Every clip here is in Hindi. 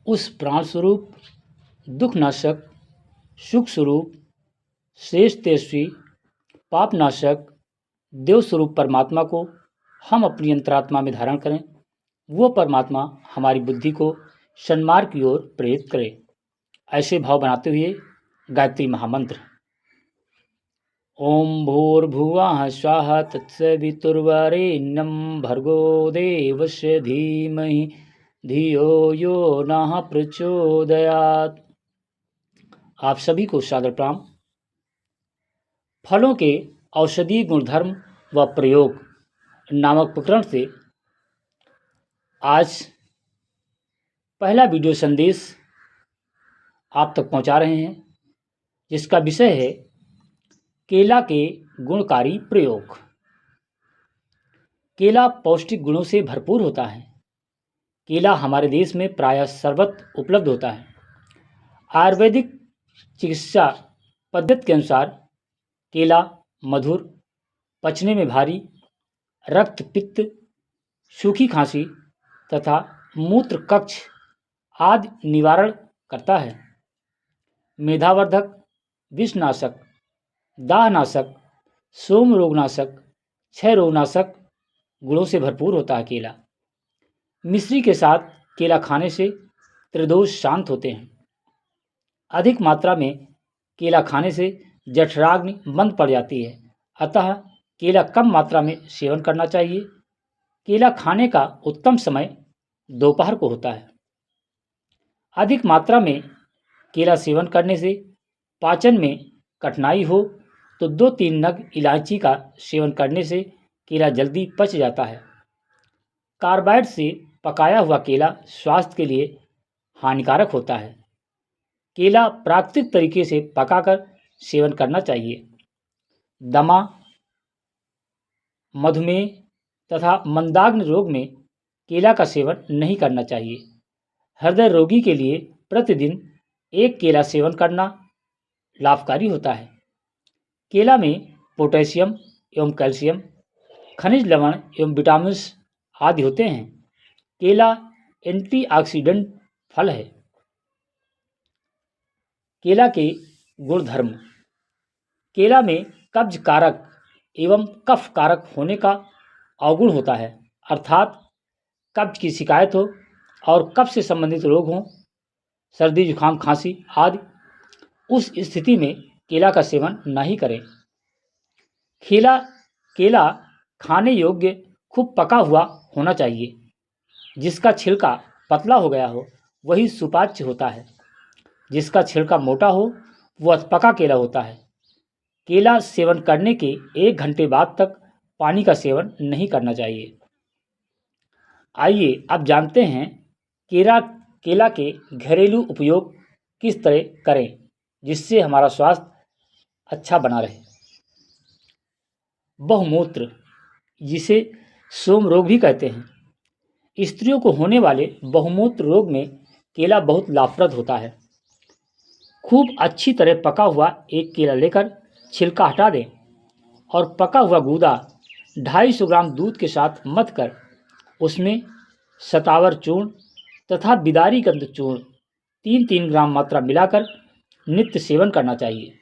उस प्राण स्वरूप, दुखनाशक, सुख स्वरूप, श्रेष्ठ तेजस्वी, पापनाशक, देव स्वरूप परमात्मा को हम अपनी अंतरात्मा में धारण करें। वो परमात्मा हमारी बुद्धि को सन्मार्ग की ओर प्रेरित करे। ऐसे भाव बनाते हुए गायत्री महामंत्र। ओम भूर्भुवः स्वः तत्सवितुर्वरेण्यं भर्गो देवस्य धीमहि धियो यो नः प्रचोदयात्। आप सभी को सादर प्रणाम। फलों के औषधीय गुणधर्म व प्रयोग नामक प्रकरण से आज पहला वीडियो संदेश आप तक पहुंचा रहे हैं, जिसका विषय है केला के गुणकारी प्रयोग। केला पौष्टिक गुणों से भरपूर होता है। केला हमारे देश में प्रायः सर्वत्र उपलब्ध होता है। आयुर्वेदिक चिकित्सा पद्धति के अनुसार केला मधुर, पचने में भारी, रक्त पित्त, सूखी खांसी तथा मूत्र कक्ष आदि निवारण करता है। मेधावर्धक, विषनाशक, दाहनाशक, सोम रोगनाशक, क्षय रोगनाशक गुणों से भरपूर होता है केला। मिश्री के साथ केला खाने से त्रिदोष शांत होते हैं। अधिक मात्रा में केला खाने से जठराग्नि बंद पड़ जाती है, अतः केला कम मात्रा में सेवन करना चाहिए। केला खाने का उत्तम समय दोपहर को होता है। अधिक मात्रा में केला सेवन करने से पाचन में कठिनाई हो तो 2-3 नग इलायची का सेवन करने से केला जल्दी पच जाता है। कार्बाइड से पकाया हुआ केला स्वास्थ्य के लिए हानिकारक होता है। केला प्राकृतिक तरीके से पकाकर सेवन करना चाहिए। दमा, मधुमेह तथा मंदाग्नि रोग में केला का सेवन नहीं करना चाहिए। हृदय रोगी के लिए प्रतिदिन 1 केला सेवन करना लाभकारी होता है। केला में पोटेशियम एवं कैल्शियम, खनिज लवण एवं विटामिन आदि होते हैं। केला एंटीऑक्सीडेंट फल है। केला के गुणधर्म। केला में कब्ज कारक एवं कफ कारक होने का अवगुण होता है, अर्थात कब्ज की शिकायत हो और कफ से संबंधित रोग हों, सर्दी जुकाम खांसी आदि, उस स्थिति में केला का सेवन नहीं करें। केला खाने योग्य खूब पका हुआ होना चाहिए। जिसका छिलका पतला हो गया हो वही सुपाच्य होता है। जिसका छिलका मोटा हो वह पका केला होता है। केला सेवन करने के 1 घंटे बाद तक पानी का सेवन नहीं करना चाहिए। आइए अब जानते हैं केला के घरेलू उपयोग किस तरह करें जिससे हमारा स्वास्थ्य अच्छा बना रहे। बहुमूत्र, जिसे सोम रोग भी कहते हैं, स्त्रियों को होने वाले बहुमूत्र रोग में केला बहुत लाभप्रद होता है। खूब अच्छी तरह पका हुआ 1 केला लेकर छिलका हटा दें और पका हुआ गूदा 250 ग्राम दूध के साथ मथ कर उसमें शतावर चूर्ण तथा बिदारी गंध चूर्ण 3-3 ग्राम मात्रा मिलाकर नित्य सेवन करना चाहिए।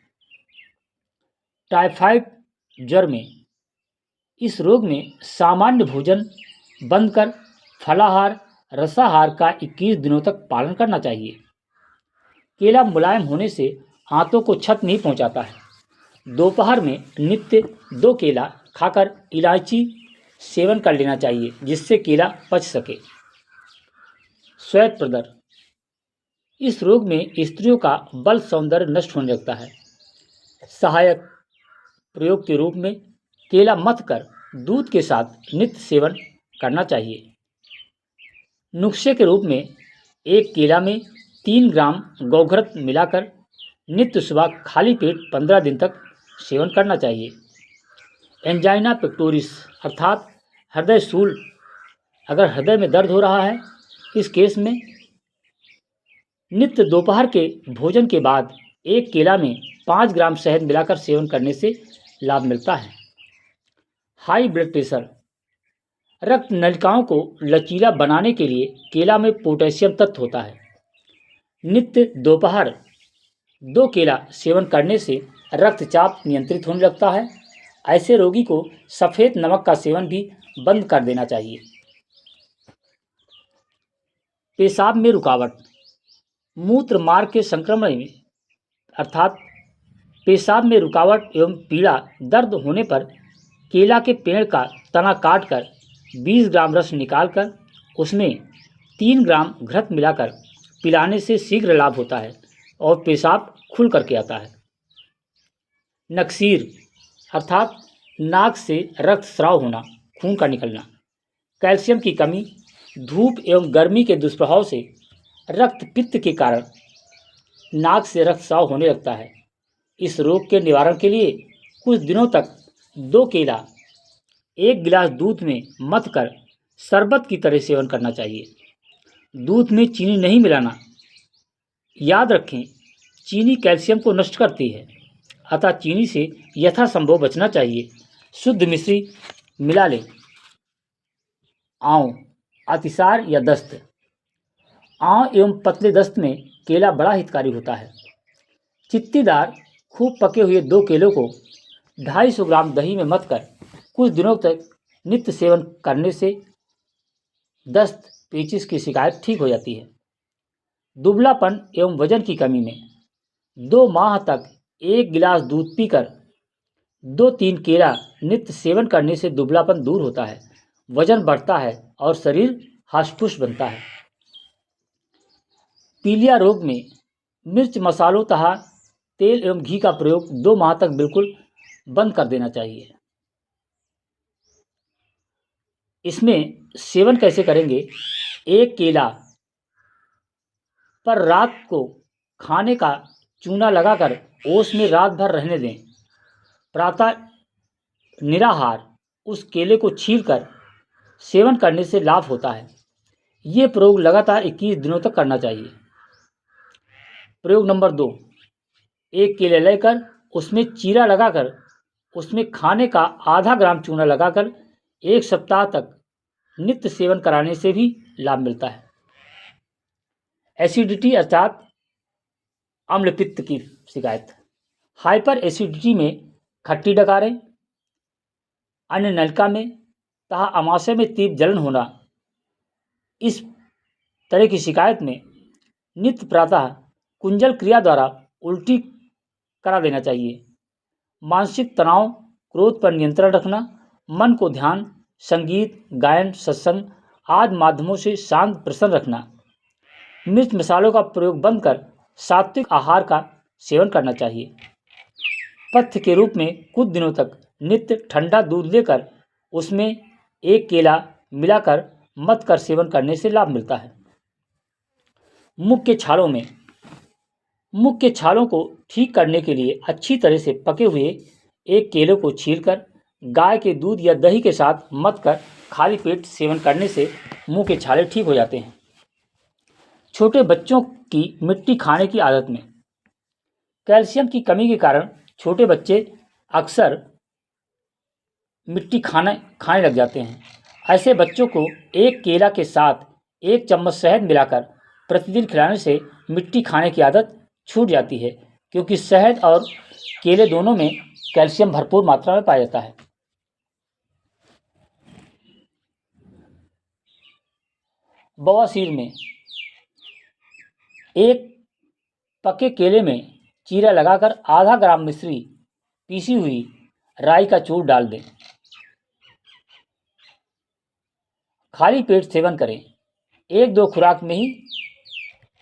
टाइफाइड ज्वर में, इस रोग में सामान्य भोजन बंद कर फलाहार रसाहार का 21 दिनों तक पालन करना चाहिए। केला मुलायम होने से आंतों को क्षत नहीं पहुंचाता है। दोपहर में नित्य 2 केला खाकर इलायची सेवन कर लेना चाहिए, जिससे केला पच सके। श्वेत प्रदर, इस रोग में स्त्रियों का बल सौंदर्य नष्ट होने लगता है। सहायक प्रयोग के रूप में केला मथ कर दूध के साथ नित्य सेवन करना चाहिए। नुस्खे के रूप में 1 केला में 3 ग्राम गौघृत मिलाकर नित्य सुबह खाली पेट 15 दिन तक सेवन करना चाहिए। एंजाइना पेक्टोरिस अर्थात हृदय शूल, अगर हृदय में दर्द हो रहा है, इस केस में नित्य दोपहर के भोजन के बाद 1 केला में 5 ग्राम शहद मिलाकर सेवन करने से लाभ मिलता है। हाई ब्लड प्रेशर, रक्त नलिकाओं को लचीला बनाने के लिए केला में पोटेशियम तत्व होता है। नित्य दोपहर 2 केला सेवन करने से रक्तचाप नियंत्रित होने लगता है। ऐसे रोगी को सफ़ेद नमक का सेवन भी बंद कर देना चाहिए। पेशाब में रुकावट। मूत्र मार्ग के संक्रमण में अर्थात पेशाब में रुकावट एवं पीड़ा दर्द होने पर केला के पेड़ का तना काटकर 20 ग्राम रस निकालकर उसमें 3 ग्राम घृत मिलाकर पिलाने से शीघ्र लाभ होता है और पेशाब खुल करके आता है। नक्सीर अर्थात नाक से रक्त स्राव होना, खून का निकलना। कैल्शियम की कमी, धूप एवं गर्मी के दुष्प्रभाव से रक्त पित्त के कारण नाक से रक्त स्राव होने लगता है। इस रोग के निवारण के लिए कुछ दिनों तक 2 केला 1 गिलास दूध में मथ कर शरबत की तरह सेवन करना चाहिए। दूध में चीनी नहीं मिलाना। याद रखें, चीनी कैल्शियम को नष्ट करती है, अतः चीनी से यथासंभव बचना चाहिए। शुद्ध मिश्री मिला लें। आंव, अतिसार या दस्त। आंव एवं पतले दस्त में केला बड़ा हितकारी होता है। चित्तीदार खूब पके हुए 2 केलों को 250 ग्राम दही में मथ कर कुछ दिनों तक नित्य सेवन करने से दस्त पेचिश की शिकायत ठीक हो जाती है। दुबलापन एवं वजन की कमी में 2 माह तक 1 गिलास दूध पीकर 2-3 केला नित्य सेवन करने से दुबलापन दूर होता है, वजन बढ़ता है और शरीर हष्ट-पुष्ट बनता है। पीलिया रोग में मिर्च मसालों तथा तेल एवं घी का प्रयोग 2 माह तक बिल्कुल बंद कर देना चाहिए। इसमें सेवन कैसे करेंगे? 1 केला पर रात को खाने का चूना लगाकर ओस में रात भर रहने दें। प्रातः निराहार उस केले को छीलकर सेवन करने से लाभ होता है। ये प्रयोग लगातार 21 दिनों तक करना चाहिए। प्रयोग नंबर 2, 1 केले लेकर उसमें चीरा लगाकर उसमें खाने का आधा ग्राम चूना लगाकर 1 सप्ताह तक नित्य सेवन कराने से भी लाभ मिलता है। एसिडिटी अर्थात अम्ल पित्त की शिकायत। हाइपर एसिडिटी में खट्टी डकारें, अन्य नलिका में तथा आमाशय में तीव्र जलन होना, इस तरह की शिकायत में नित्य प्रातः कुंजल क्रिया द्वारा उल्टी करा देना चाहिए। मानसिक तनाव, क्रोध पर नियंत्रण रखना, मन को ध्यान, संगीत, गायन, सत्संग आदि माध्यमों से शांत प्रसन्न रखना। मिर्च मसालों का प्रयोग बंद कर सात्विक आहार का सेवन करना चाहिए। पथ्य के रूप में कुछ दिनों तक नित्य ठंडा दूध लेकर उसमें 1 केला मिलाकर मथ कर सेवन करने से लाभ मिलता है। मुख के छालों में, मुख के छालों को ठीक करने के लिए अच्छी तरह से पके हुए 1 केले को छीलकर गाय के दूध या दही के साथ मथ कर खाली पेट सेवन करने से मुंह के छाले ठीक हो जाते हैं। छोटे बच्चों की मिट्टी खाने की आदत में कैल्शियम की कमी के कारण छोटे बच्चे अक्सर मिट्टी खाने लग जाते हैं। ऐसे बच्चों को 1 केला के साथ 1 चम्मच शहद मिलाकर प्रतिदिन खिलाने से मिट्टी खाने की आदत छूट जाती है, क्योंकि शहद और केले दोनों में कैल्शियम भरपूर मात्रा में पाया जाता है। बवासीर में 1 पके केले में चीरा लगाकर आधा ग्राम मिश्री पीसी हुई राई का चूर डाल दें। खाली पेट सेवन करें। 1-2 खुराक में ही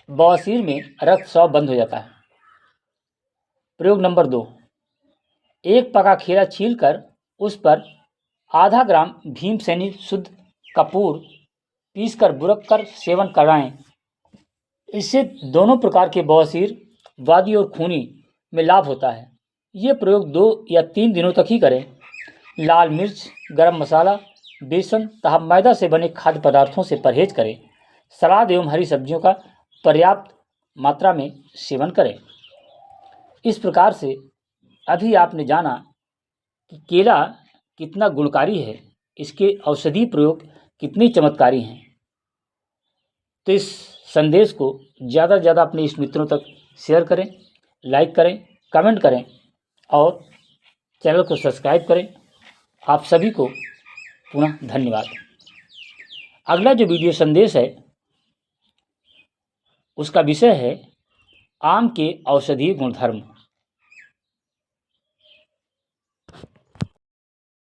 बवासीर में रक्तस्राव बंद हो जाता है। प्रयोग नंबर 2, 1 पका खीरा छीलकर उस पर आधा ग्राम भीमसेनी शुद्ध कपूर पीसकर बुरक कर सेवन कराएं। इससे दोनों प्रकार के बवासीर, वादी और खूनी में लाभ होता है। ये प्रयोग 2 या 3 दिनों तक ही करें। लाल मिर्च, गरम मसाला, बेसन तथा मैदा से बने खाद्य पदार्थों से परहेज करें। सलाद एवं हरी सब्जियों का पर्याप्त मात्रा में सेवन करें। इस प्रकार से अभी आपने जाना कि केला कितना गुणकारी है, इसके औषधीय प्रयोग कितने चमत्कारी हैं। तो इस संदेश को ज़्यादा से ज़्यादा अपने इष्ट मित्रों तक शेयर करें, लाइक करें, कमेंट करें और चैनल को सब्सक्राइब करें। आप सभी को पुनः धन्यवाद। अगला जो वीडियो संदेश है उसका विषय है आम के औषधीय गुणधर्म।